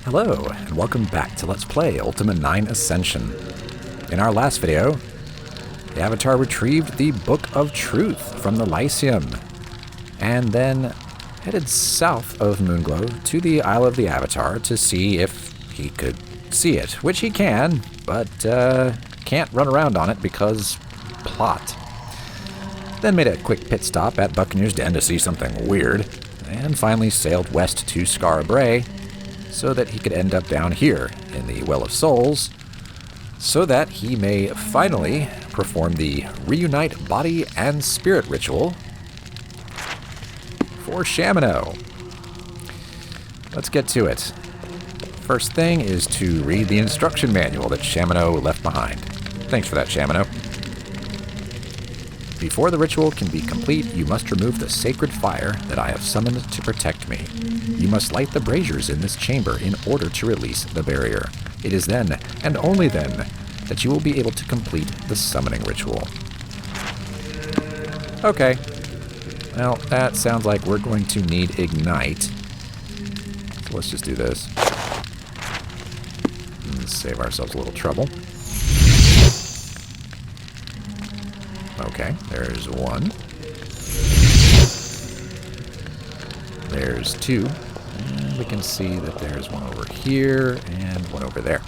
Hello, and welcome back to Let's Play Ultima 9 Ascension. In our last video, the Avatar retrieved the Book of Truth from the Lyceum, and then headed south of Moonglow to the Isle of the Avatar to see if he could see it, which he can, but can't run around on it because plot. Then made a quick pit stop at Buccaneer's Den to see something weird, and finally sailed west to Skara Brae so that he could end up down here in the Well of Souls, so that he may finally perform the Reunite body and spirit ritual for Shamino. Let's get to it. First thing is to read the instruction manual that Shamino left behind. Thanks for that, Shamino. Before the ritual can be complete, you must remove the sacred fire that I have summoned to protect me. You must light the braziers in this chamber in order to release the barrier. It is then, and only then, that you will be able to complete the summoning ritual. Okay. Well, that sounds like we're going to need Ignite. So let's just do this. And save ourselves a little trouble. Okay, there's one. There's two. And we can see that there's one over here and one over there.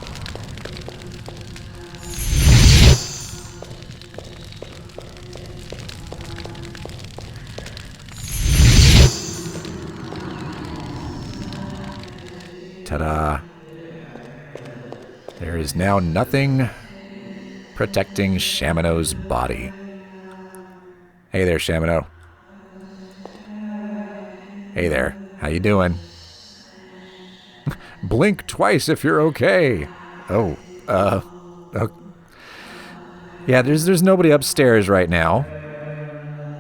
Ta-da! There is now nothing protecting Shamino's body. Hey there, Shamino. Hey there. How you doing? Blink twice if you're okay. Oh, yeah, there's nobody upstairs right now.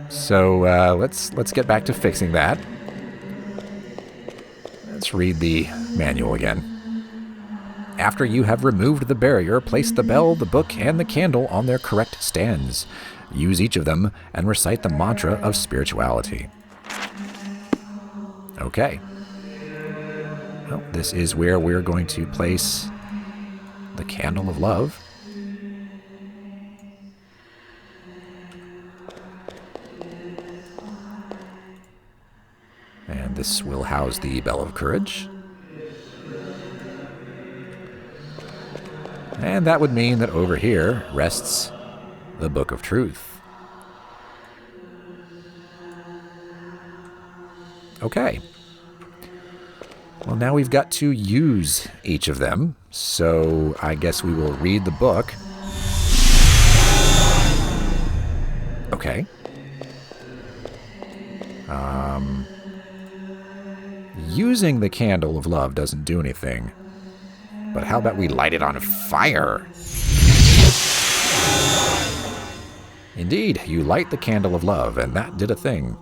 So, let's get back to fixing that. Let's read the manual again. After you have removed the barrier, place the bell, the book, and the candle on their correct stands. Use each of them and recite the mantra of spirituality. Okay. Well, this is where we're going to place the candle of love. And this will house the bell of courage. And that would mean that over here rests the Book of Truth. Okay. Well, now we've got to use each of them, so I guess we will read the book. Okay. Using the candle of love doesn't do anything. But how about we light it on fire? Indeed, you light the candle of love, and that did a thing.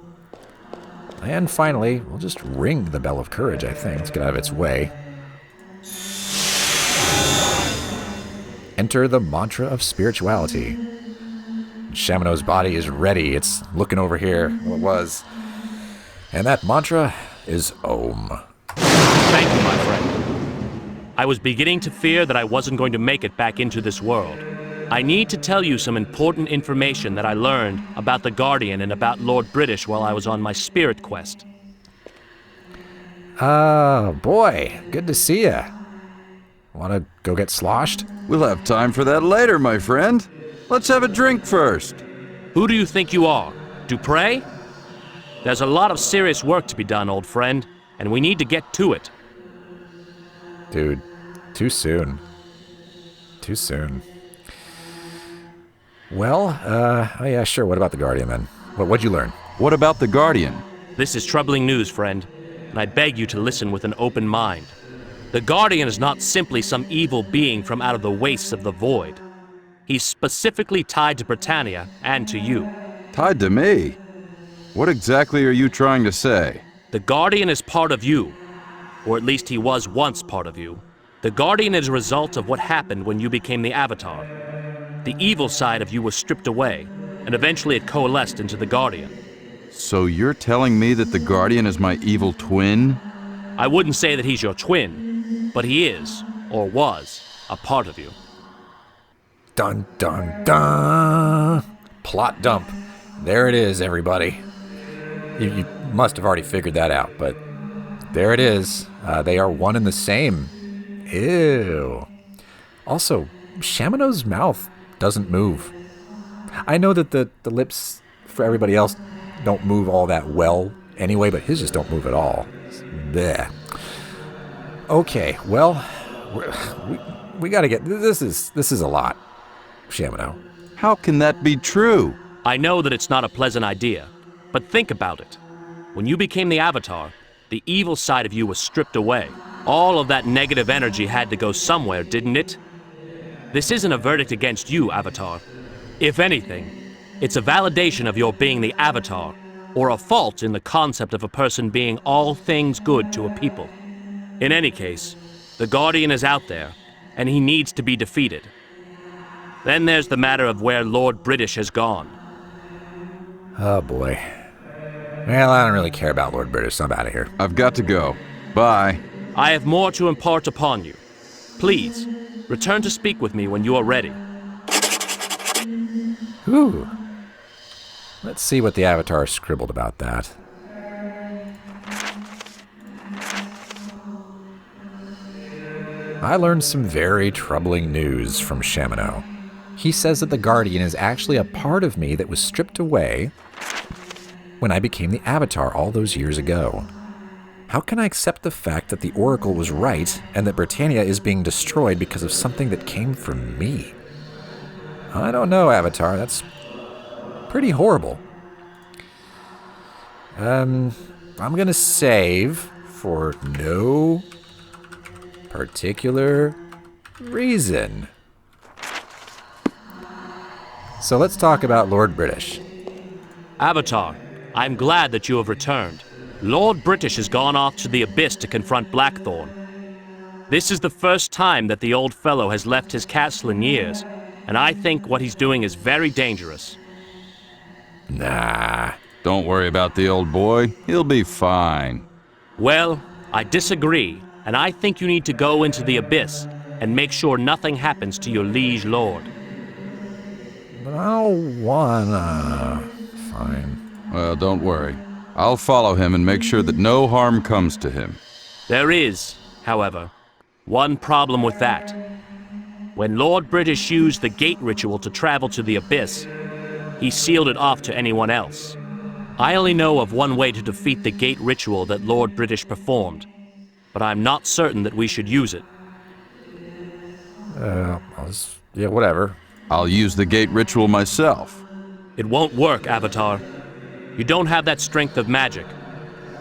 And finally, we'll just ring the bell of courage, I think. Let's get out of its way. Enter the mantra of spirituality. Shamino's body is ready. It's looking over here. Well, it was. And that mantra is Om. Thank you, my friend. I was beginning to fear that I wasn't going to make it back into this world. I need to tell you some important information that I learned about the Guardian and about Lord British while I was on my spirit quest. Oh, boy. Good to see ya. Want to go get sloshed? We'll have time for that later, my friend. Let's have a drink first. Who do you think you are? Dupre? There's a lot of serious work to be done, old friend, and we need to get to it. Dude, too soon. Too soon. Well, oh yeah, sure. What about the Guardian, then? What'd you learn? What about the Guardian? This is troubling news, friend, and I beg you to listen with an open mind. The Guardian is not simply some evil being from out of the wastes of the void. He's specifically tied to Britannia and to you. Tied to me? What exactly are you trying to say? The Guardian is part of you, or at least he was once part of you. The Guardian is a result of what happened when you became the Avatar. The evil side of you was stripped away, and eventually it coalesced into the Guardian. So you're telling me that the Guardian is my evil twin? I wouldn't say that he's your twin, but he is, or was, a part of you. Dun dun dun! Plot dump. There it is, everybody. You must have already figured that out, but there it is. They are one and the same. Ew. Also, Shamino's mouth doesn't move. I know that the lips for everybody else don't move all that well anyway, but his just don't move at all. Blech. Okay, well, we got to get this is a lot, Shamino. How can that be true? I know that it's not a pleasant idea, but think about it. When you became the Avatar, the evil side of you was stripped away. All of that negative energy had to go somewhere, didn't it? This isn't a verdict against you, Avatar. If anything, it's a validation of your being the Avatar, or a fault in the concept of a person being all things good to a people. In any case, the Guardian is out there, and he needs to be defeated. Then there's the matter of where Lord British has gone. Oh boy. Well, I don't really care about Lord British, so I'm out of here. I've got to go. Bye. I have more to impart upon you. Please, return to speak with me when you are ready. Whew. Let's see what the Avatar scribbled about that. I learned some very troubling news from Shamino. He says that the Guardian is actually a part of me that was stripped away when I became the Avatar all those years ago. How can I accept the fact that the Oracle was right and that Britannia is being destroyed because of something that came from me? I don't know, Avatar. That's pretty horrible. I'm going to save for no particular reason. So let's talk about Lord British. Avatar, I'm glad that you have returned. Lord British has gone off to the abyss to confront Blackthorn. This is the first time that the old fellow has left his castle in years, and I think what he's doing is very dangerous. Nah. Don't worry about the old boy. He'll be fine. Well, I disagree, and I think you need to go into the abyss and make sure nothing happens to your liege lord. But I don't wanna. Fine. Well, don't worry. I'll follow him and make sure that no harm comes to him. There is, however, one problem with that. When Lord British used the gate ritual to travel to the abyss, he sealed it off to anyone else. I only know of one way to defeat the gate ritual that Lord British performed, but I'm not certain that we should use it. Yeah, whatever. I'll use the gate ritual myself. It won't work, Avatar. You don't have that strength of magic.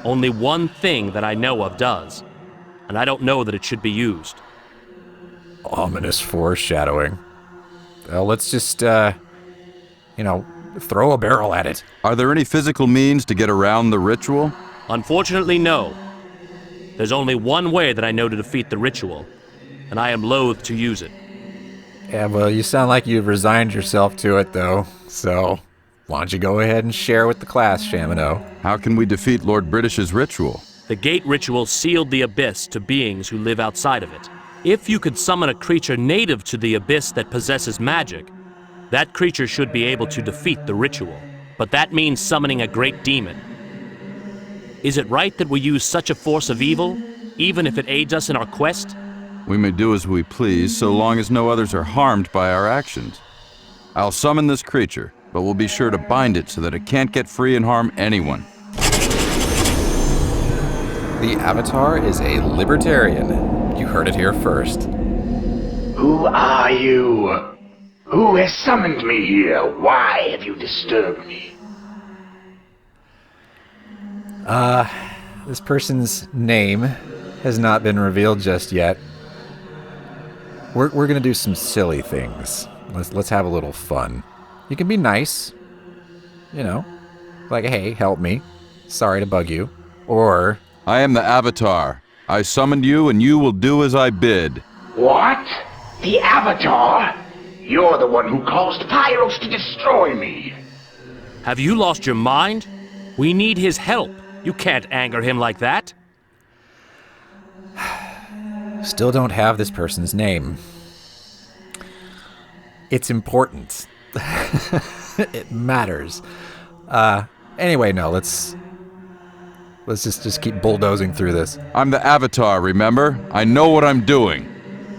Only one thing that I know of does, and I don't know that it should be used. Ominous foreshadowing. Well, let's just, throw a barrel at it. Are there any physical means to get around the ritual? Unfortunately, no. There's only one way that I know to defeat the ritual, and I am loath to use it. Yeah, well, you sound like you've resigned yourself to it, though. So, why don't you go ahead and share with the class, Shamino? How can we defeat Lord British's ritual? The gate ritual sealed the abyss to beings who live outside of it. If you could summon a creature native to the abyss that possesses magic, that creature should be able to defeat the ritual. But that means summoning a great demon. Is it right that we use such a force of evil, even if it aids us in our quest? We may do as we please, so long as no others are harmed by our actions. I'll summon this creature, but we'll be sure to bind it so that it can't get free and harm anyone. The Avatar is a libertarian. You heard it here first. Who are you? Who has summoned me here? Why have you disturbed me? This person's name has not been revealed just yet. We're gonna do some silly things. Let's have a little fun. You can be nice, like, hey, help me. Sorry to bug you. Or I am the Avatar. I summoned you, and you will do as I bid. What? The Avatar? You're the one who caused Pyros to destroy me. Have you lost your mind? We need his help. You can't anger him like that. Still don't have this person's name. It's important. It matters. Anyway, no, let's just keep bulldozing through this. I'm the Avatar, remember? I know what I'm doing.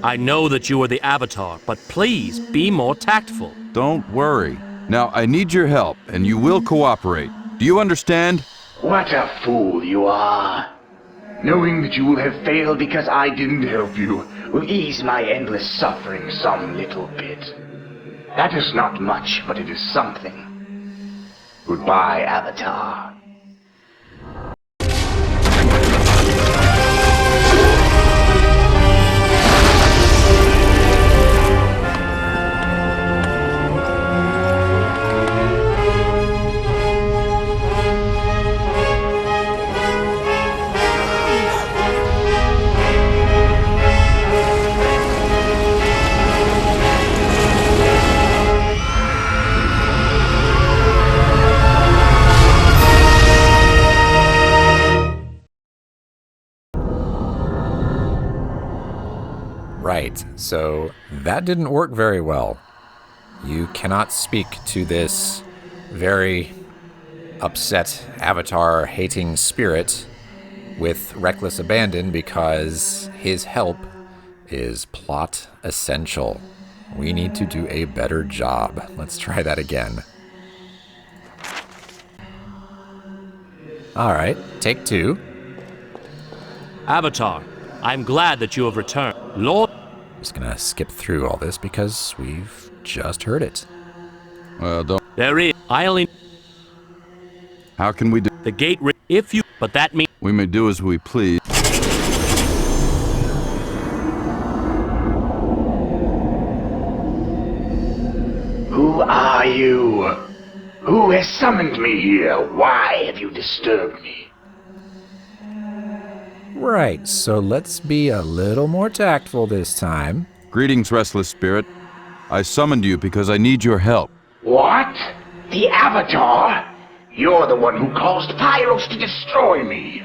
I know that you are the Avatar, but please be more tactful. Don't worry. Now, I need your help, and you will cooperate. Do you understand? What a fool you are. Knowing that you will have failed because I didn't help you will ease my endless suffering some little bit. That is not much, but it is something. Goodbye, Avatar. Right, so that didn't work very well. You cannot speak to this very upset Avatar-hating spirit with reckless abandon because his help is plot essential. We need to do a better job. Let's try that again. All right, take 2. Avatar, I'm glad that you have returned. Lord... Just gonna skip through all this because we've just heard it. Well, don't... There is... I only... How can we do... The gate... If you... But that means... We may do as we please. Who are you? Who has summoned me here? Why have you disturbed me? Right, so let's be a little more tactful this time. Greetings, restless spirit. I summoned you because I need your help. What? The Avatar? You're the one who caused Pyros to destroy me.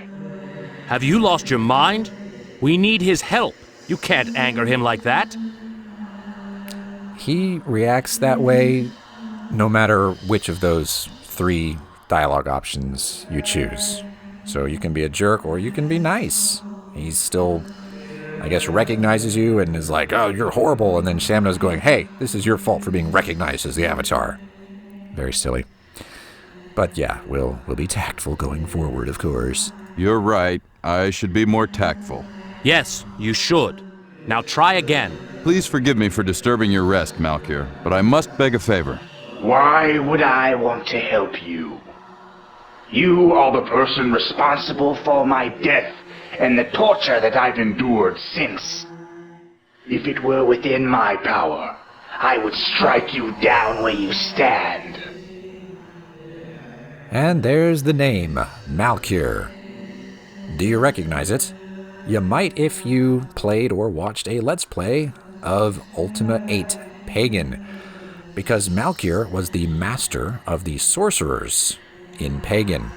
Have you lost your mind? We need his help. You can't anger him like that. He reacts that way no matter which of those 3 dialogue options you choose. So you can be a jerk or you can be nice. He's still, I guess, recognizes you and is like, oh, you're horrible. And then Shamino's going, hey, this is your fault for being recognized as the Avatar. Very silly. But yeah, we'll be tactful going forward, of course. You're right. I should be more tactful. Yes, you should. Now try again. Please forgive me for disturbing your rest, Malchir, but I must beg a favor. Why would I want to help you? You are the person responsible for my death and the torture that I've endured since. If it were within my power, I would strike you down where you stand. And there's the name, Malchir. Do you recognize it? You might if you played or watched a Let's Play of Ultima 8 Pagan, because Malchir was the master of the Sorcerers in Pagan.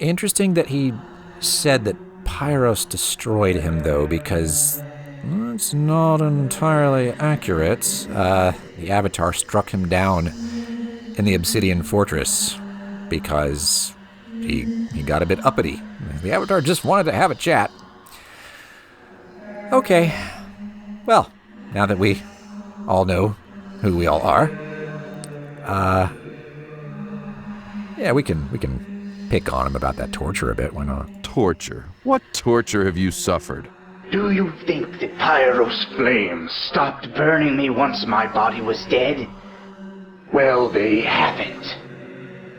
Interesting that he said that Pyros destroyed him, though, because it's not entirely accurate. The Avatar struck him down in the Obsidian Fortress because he got a bit uppity. The Avatar just wanted to have a chat. Okay. Well, now that we all know who we all are, yeah, we can pick on him about that torture a bit. Why not? Torture? What torture have you suffered? Do you think that Pyros' flames stopped burning me once my body was dead? Well, they haven't.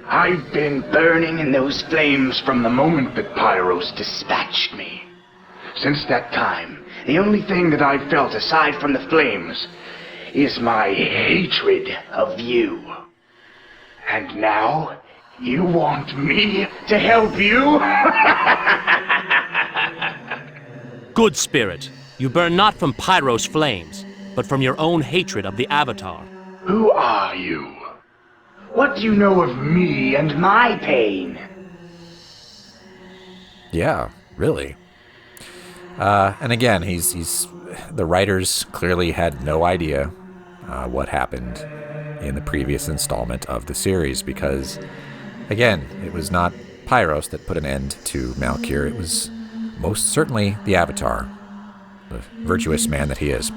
I've been burning in those flames from the moment that Pyros dispatched me. Since that time, the only thing that I've felt aside from the flames is my hatred of you. And now, you want me to help you? Good spirit. You burn not from Pyros' flames, but from your own hatred of the Avatar. Who are you? What do you know of me and my pain? Yeah, really. And again, the writers clearly had no idea what happened in the previous installment of the series because, again, it was not Pyros that put an end to Malchir. It was most certainly the Avatar, the virtuous man that he is.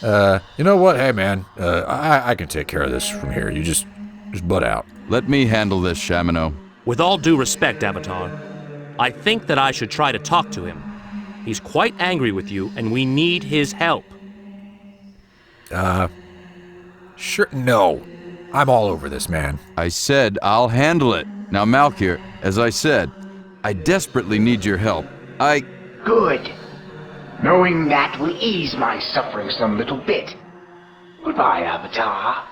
You know what? Hey, man, I can take care of this from here. You just butt out. Let me handle this, Shamino. With all due respect, Avatar, I think that I should try to talk to him. He's quite angry with you, and we need his help. Sure. No. I'm all over this, man. I said I'll handle it. Now, Malchir, as I said, I desperately need your help. Good. Knowing that will ease my suffering some little bit. Goodbye, Avatar.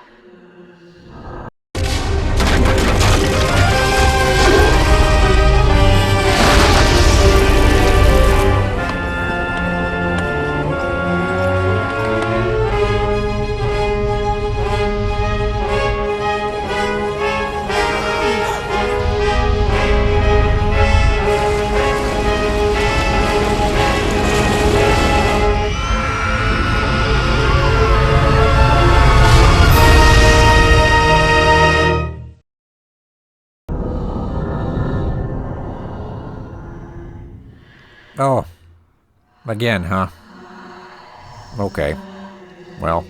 Oh. Again, huh? Okay. Well.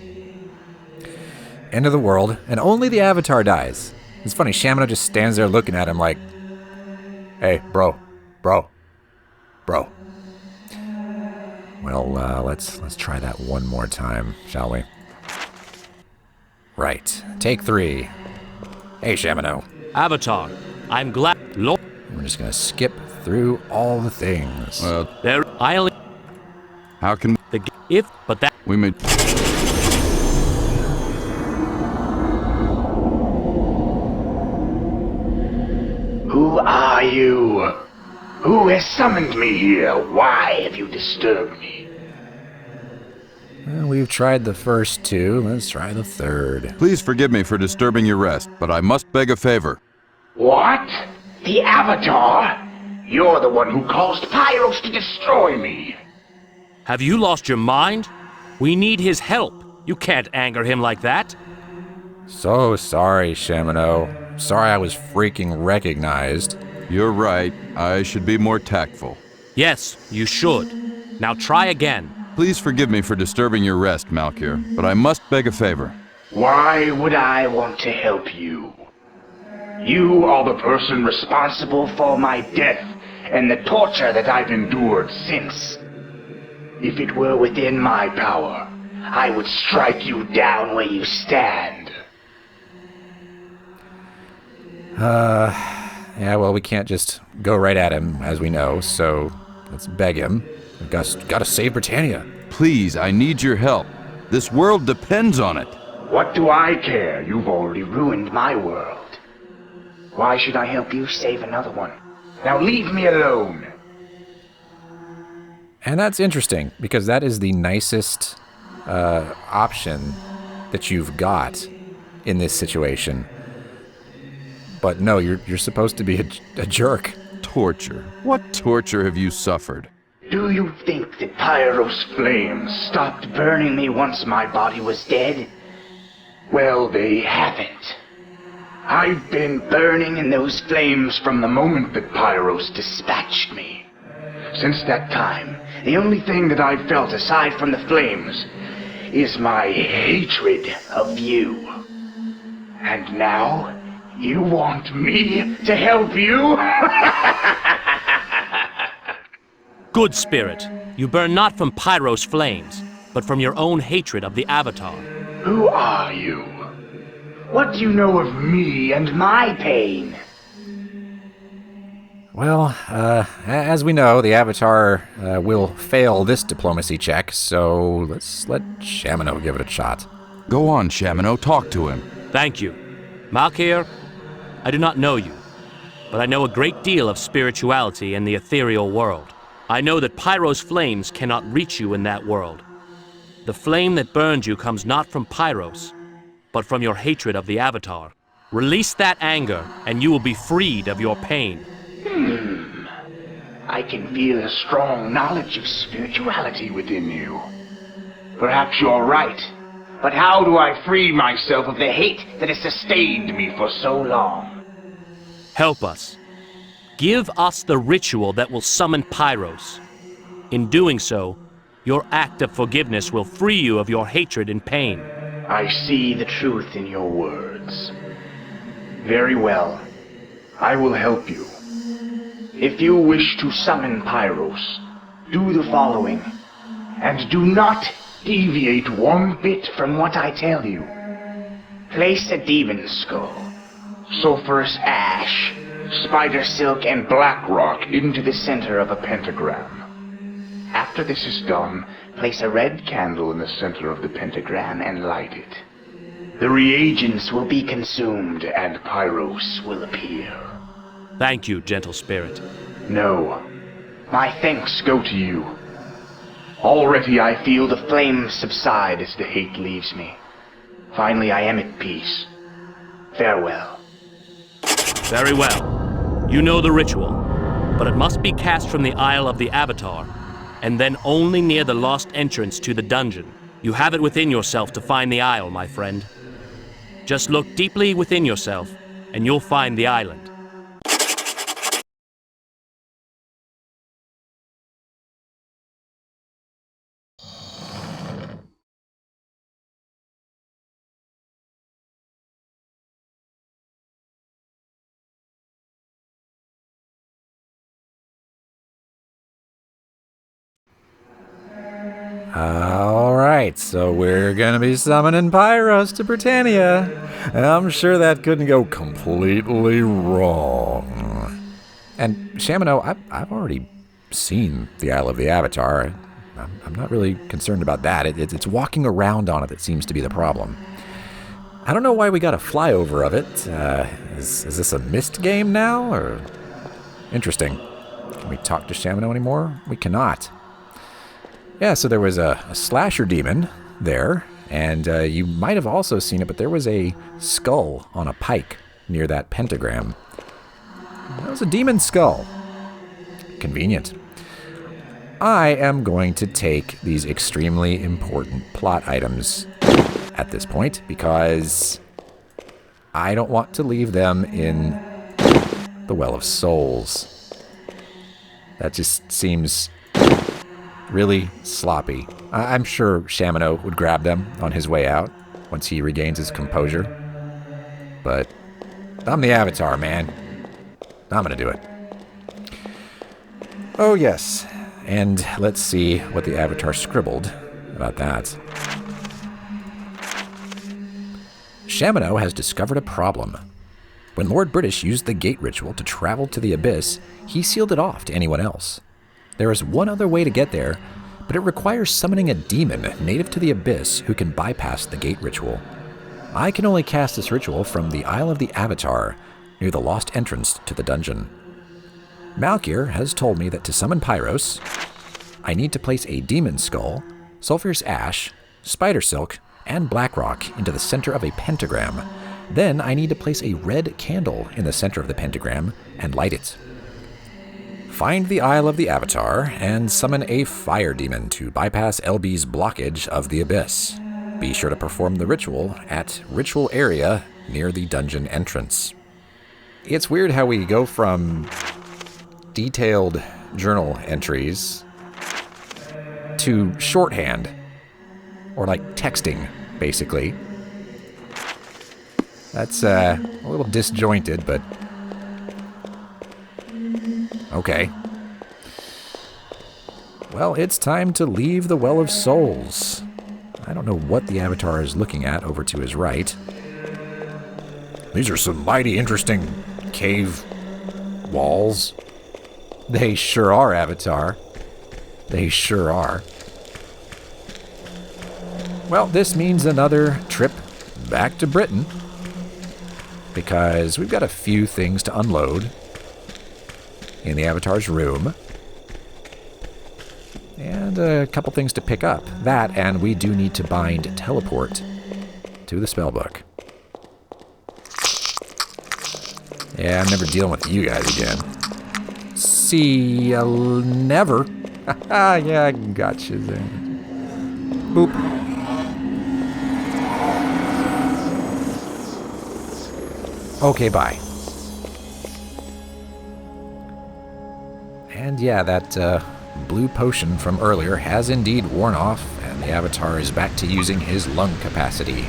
End of the world, and only the Avatar dies. It's funny, Shamino just stands there looking at him like, hey, bro. Well, let's try that one more time, shall we? Right. Take 3. Hey, Shamino. Avatar, I'm glad. Lord, We're just gonna skip through all the things. there. I only How can but that. we may... Who are you? Who has summoned me here? Why have you disturbed me? Well, we've tried the first 2. Let's try the 3rd. Please forgive me for disturbing your rest, but I must beg a favor. What? The Avatar? You're the one who caused Pyros to destroy me. Have you lost your mind? We need his help. You can't anger him like that. So sorry, Shamino. Sorry I was freaking recognized. You're right. I should be more tactful. Yes, you should. Now try again. Please forgive me for disturbing your rest, Malchir, but I must beg a favor. Why would I want to help you? You are the person responsible for my death and the torture that I've endured since. If it were within my power, I would strike you down where you stand. Yeah, well, we can't just go right at him, as we know, so let's beg him. We've gotta save Britannia. Please, I need your help. This world depends on it. What do I care? You've already ruined my world. Why should I help you save another one? Now leave me alone. And that's interesting, because that is the nicest option that you've got in this situation. But no, you're supposed to be a jerk. Torture. What torture have you suffered? Do you think that Pyros' flames stopped burning me once my body was dead? Well, they haven't. I've been burning in those flames from the moment that Pyros dispatched me. Since that time, the only thing that I've felt aside from the flames is my hatred of you. And now, you want me to help you? Good spirit, you burn not from Pyros' flames, but from your own hatred of the Avatar. Who are you? What do you know of me and my pain? Well, as we know, the Avatar will fail this diplomacy check, so let's let Shamino give it a shot. Go on, Shamino, talk to him. Thank you. Malchir, I do not know you, but I know a great deal of spirituality in the ethereal world. I know that Pyros' flames cannot reach you in that world. The flame that burns you comes not from Pyros, but from your hatred of the Avatar. Release that anger, and you will be freed of your pain. I can feel a strong knowledge of spirituality within you. Perhaps you're right, but how do I free myself of the hate that has sustained me for so long? Help us. Give us the ritual that will summon Pyros. In doing so, your act of forgiveness will free you of your hatred and pain. I see the truth in your words. Very well. I will help you. If you wish to summon Pyros, do the following, and do not deviate one bit from what I tell you. Place a demon skull, sulfurous ash, spider silk, and black rock into the center of a pentagram. After this is done, place a red candle in the center of the pentagram and light it. The reagents will be consumed and Pyros will appear. Thank you, gentle spirit. No. My thanks go to you. Already I feel the flames subside as the hate leaves me. Finally I am at peace. Farewell. Very well. You know the ritual, but it must be cast from the Isle of the Avatar, and then only near the lost entrance to the dungeon. You have it within yourself to find the isle, my friend. Just look deeply within yourself, and you'll find the island. Alright, so we're gonna be summoning Pyros to Britannia. I'm sure that couldn't go completely wrong. And Shamino, I've already seen the Isle of the Avatar. I'm not really concerned about that. It's walking around on it that seems to be the problem. I don't know why we got a flyover of it. Is this a mist game now, or... Interesting. Can we talk to Shamino anymore? We cannot. Yeah, so there was a slasher demon there, and you might have also seen it, but there was a skull on a pike near that pentagram. That was a demon skull. Convenient. I am going to take these extremely important plot items at this point, because I don't want to leave them in the Well of Souls. That just seems really sloppy. I'm sure Shamino would grab them on his way out once he regains his composure. But I'm the Avatar, man. I'm gonna do it. Oh, yes. And let's see what the Avatar scribbled about that. Shamino has discovered a problem. When Lord British used the gate ritual to travel to the Abyss, he sealed it off to anyone else. There is one other way to get there, but it requires summoning a demon native to the Abyss who can bypass the gate ritual. I can only cast this ritual from the Isle of the Avatar, near the lost entrance to the dungeon. Malchir has told me that to summon Pyros, I need to place a demon skull, sulfurous ash, spider silk, and black rock into the center of a pentagram. Then I need to place a red candle in the center of the pentagram and light it. Find the Isle of the Avatar and summon a fire demon to bypass LB's blockage of the Abyss. Be sure to perform the ritual at ritual area near the dungeon entrance. It's weird how we go from detailed journal entries to shorthand, or like texting, basically. That's a little disjointed, but okay. Well, it's time to leave the Well of Souls. I don't know what the Avatar is looking at over to his right. These are some mighty interesting cave walls. They sure are, Avatar. They sure are. Well, this means another trip back to Britain, because we've got a few things to unload in the Avatar's room, and a couple things to pick up. That, and we do need to bind teleport to the spellbook. Yeah, I'm never dealing with you guys again. see never. Yeah, I got you there. Boop. Okay, bye. And yeah, that blue potion from earlier has indeed worn off, and the Avatar is back to using his lung capacity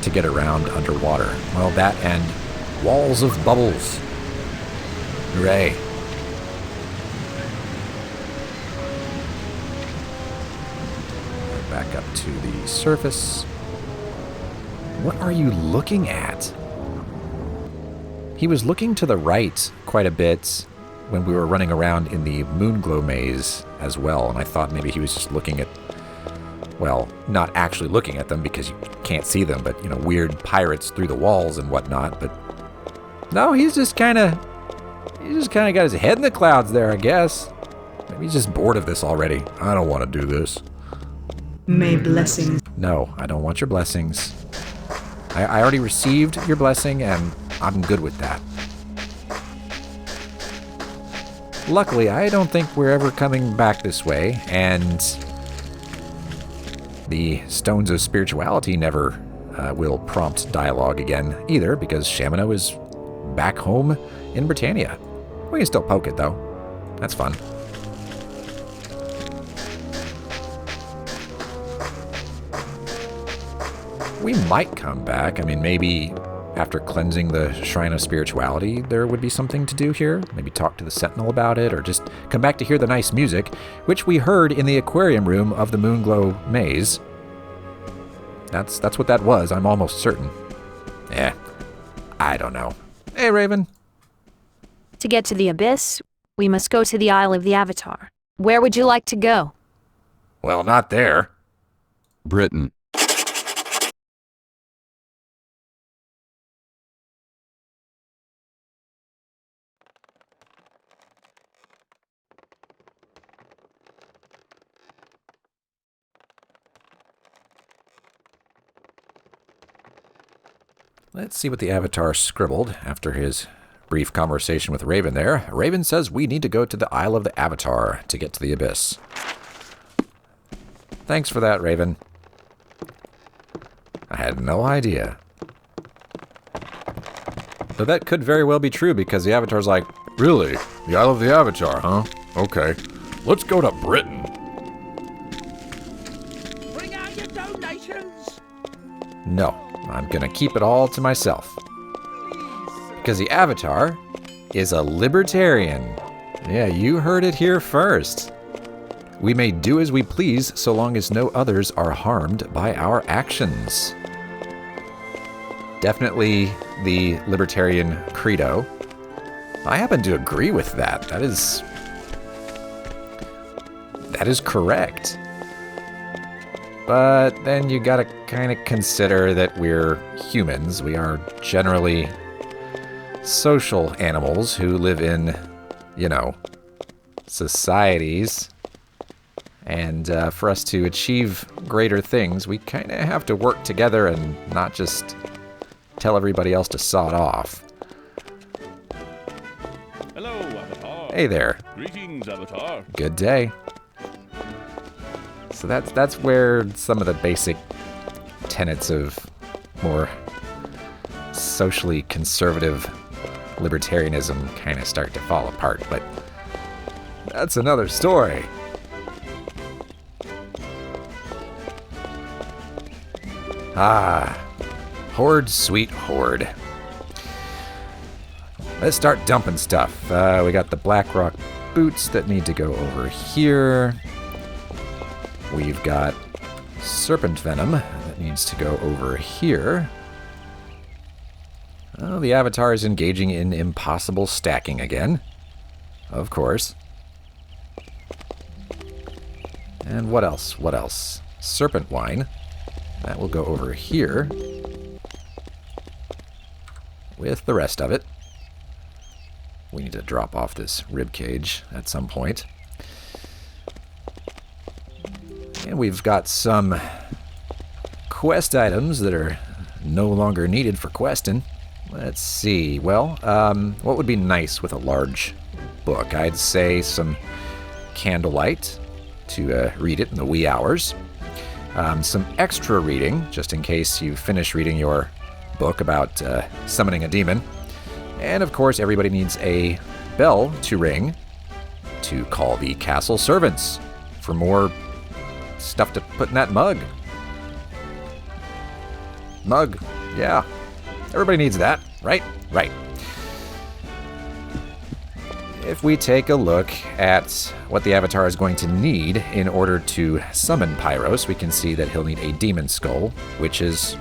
to get around underwater. Well, that and walls of bubbles. Hooray. Back up to the surface. What are you looking at? He was looking to the right quite a bit when we were running around in the Moonglow maze as well, and I thought maybe he was just looking at, well, not actually looking at them because you can't see them, but, you know, weird pirates through the walls and whatnot, but no, he's just kind of got his head in the clouds there, I guess. Maybe he's just bored of this already. I don't want to do this. May blessings. No, I don't want your blessings. I already received your blessing, and I'm good with that. Luckily, I don't think we're ever coming back this way, and the Stones of Spirituality never will prompt dialogue again either, because Shamino is back home in Britannia. We can still poke it, though. That's fun. We might come back. I mean, maybe after cleansing the Shrine of Spirituality, there would be something to do here. Maybe talk to the Sentinel about it, or just come back to hear the nice music, which we heard in the aquarium room of the Moonglow maze. That's what that was, I'm almost certain. I don't know. Hey, Raven. To get to the Abyss, we must go to the Isle of the Avatar. Where would you like to go? Well, not there. Britain. Let's see what the Avatar scribbled after his brief conversation with Raven there. Raven says we need to go to the Isle of the Avatar to get to the Abyss. Thanks for that, Raven. I had no idea. Though that could very well be true, because the Avatar's like, really? The Isle of the Avatar, huh? Okay. Let's go to Britain. Bring out your donations! No. I'm gonna keep it all to myself. Because the Avatar is a libertarian. Yeah, you heard it here first. We may do as we please so long as no others are harmed by our actions. Definitely the libertarian credo. I happen to agree with that. That is correct. But then you gotta kind of consider that we're humans. We are generally social animals who live in, you know, societies. And for us to achieve greater things, we kind of have to work together and not just tell everybody else to sod off. Hello, Avatar. Hey there. Greetings, Avatar. Good day. So that's where some of the basic tenets of more socially conservative libertarianism kind of start to fall apart, but that's another story. Ah, Horde, sweet Horde. Let's start dumping stuff. We got the Blackrock boots that need to go over here. We've got serpent venom that needs to go over here. Oh, the Avatar is engaging in impossible stacking again. Of course. And what else? What else? Serpent wine. That will go over here with the rest of it. We need to drop off this rib cage at some point. And we've got some quest items that are no longer needed for questing. Let's see. Well, what would be nice with a large book. I'd say some candlelight to read it in the wee hours. Some extra reading, just in case you finish reading your book about summoning a demon. And of course, everybody needs a bell to ring to call the castle servants for more stuff to put in that mug. Mug, yeah. Everybody needs that, right? Right. If we take a look at what the Avatar is going to need in order to summon Pyros, we can see that he'll need a demon skull, which is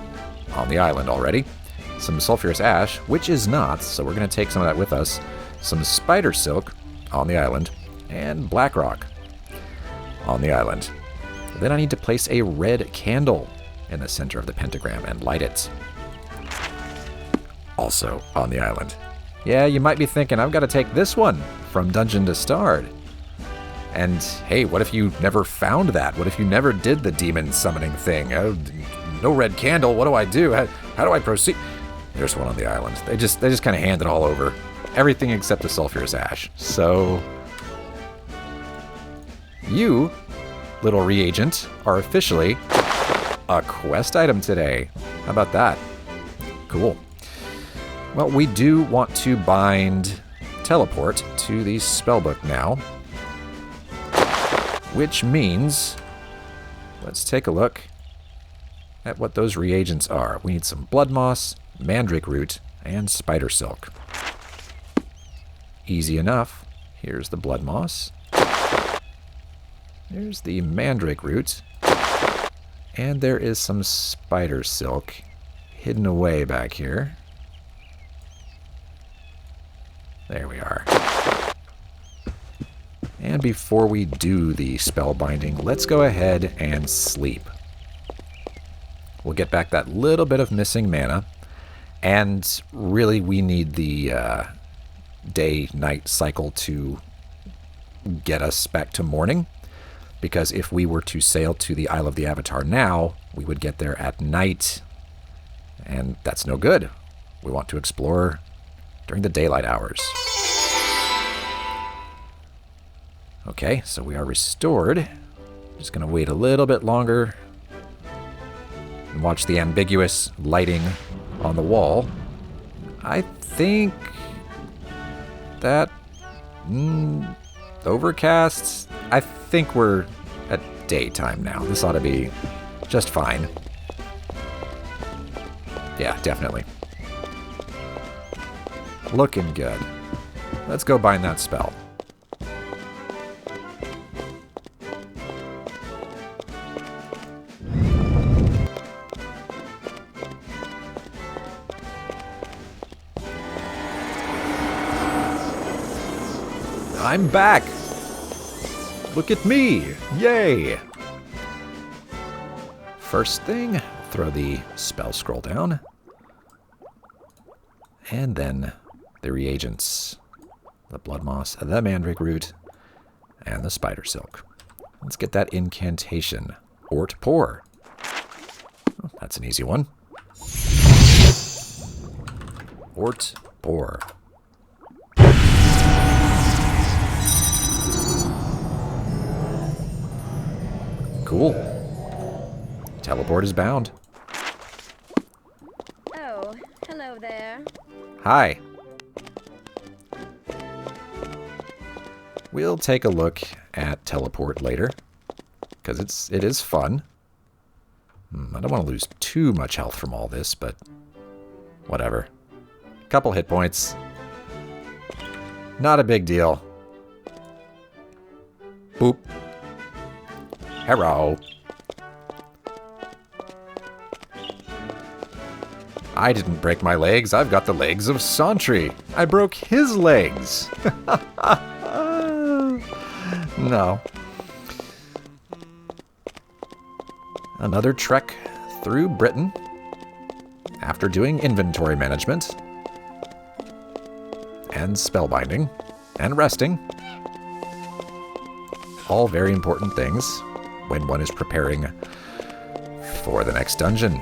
on the island already. Some sulfurous ash, which is not, so we're going to take some of that with us. Some spider silk on the island, and black rock on the island. Then I need to place a red candle in the center of the pentagram and light it. Also on the island. Yeah, you might be thinking, I've got to take this one from dungeon to start. And hey, what if you never found that? What if you never did the demon summoning thing? No red candle, what do I do? How do I proceed? There's one on the island. They just kind of hand it all over. Everything except the sulfurous ash. So, you, little reagent, are officially a quest item today. How about that? Cool. Well, we do want to bind teleport to the spellbook now. Which means, let's take a look at what those reagents are. We need some blood moss, mandrake root, and spider silk. Easy enough. Here's the blood moss. There's the mandrake root. And there is some spider silk hidden away back here. There we are. And before we do the spellbinding, let's go ahead and sleep. We'll get back that little bit of missing mana. And really, we need the day-night cycle to get us back to morning. Because if we were to sail to the Isle of the Avatar now, we would get there at night. And that's no good. We want to explore during the daylight hours. Okay, so we are restored. Just going to wait a little bit longer and watch the ambiguous lighting on the wall. I think that overcast. I think we're at daytime now. This ought to be just fine. Yeah, definitely. Looking good. Let's go bind that spell. I'm back! Look at me! Yay! First thing, throw the spell scroll down. And then the reagents. The blood moss, the mandrake root, and the spider silk. Let's get that incantation. Ort pour. Oh, that's an easy one. Ort pour. Cool. Teleport is bound. Oh, hello there. Hi. We'll take a look at teleport later, because it is fun. I don't want to lose too much health from all this, but whatever. Couple hit points. Not a big deal. Boop. Hello. I didn't break my legs. I've got the legs of Santry. I broke his legs. No. Another trek through Britain after doing inventory management and spellbinding and resting. All very important things when one is preparing for the next dungeon.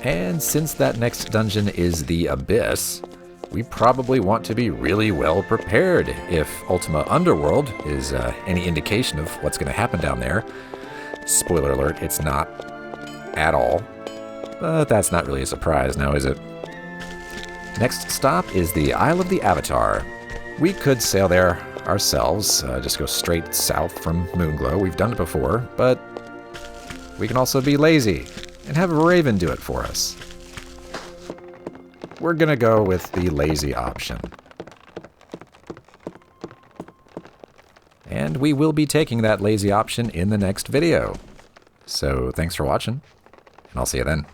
And since that next dungeon is the Abyss, we probably want to be really well prepared if Ultima Underworld is any indication of what's going to happen down there. Spoiler alert, it's not at all. But that's not really a surprise now, is it? Next stop is the Isle of the Avatar. We could sail there ourselves, just go straight south from Moonglow. We've done it before, but we can also be lazy and have Raven do it for us. We're gonna go with the lazy option. And we will be taking that lazy option in the next video. So thanks for watching, and I'll see you then.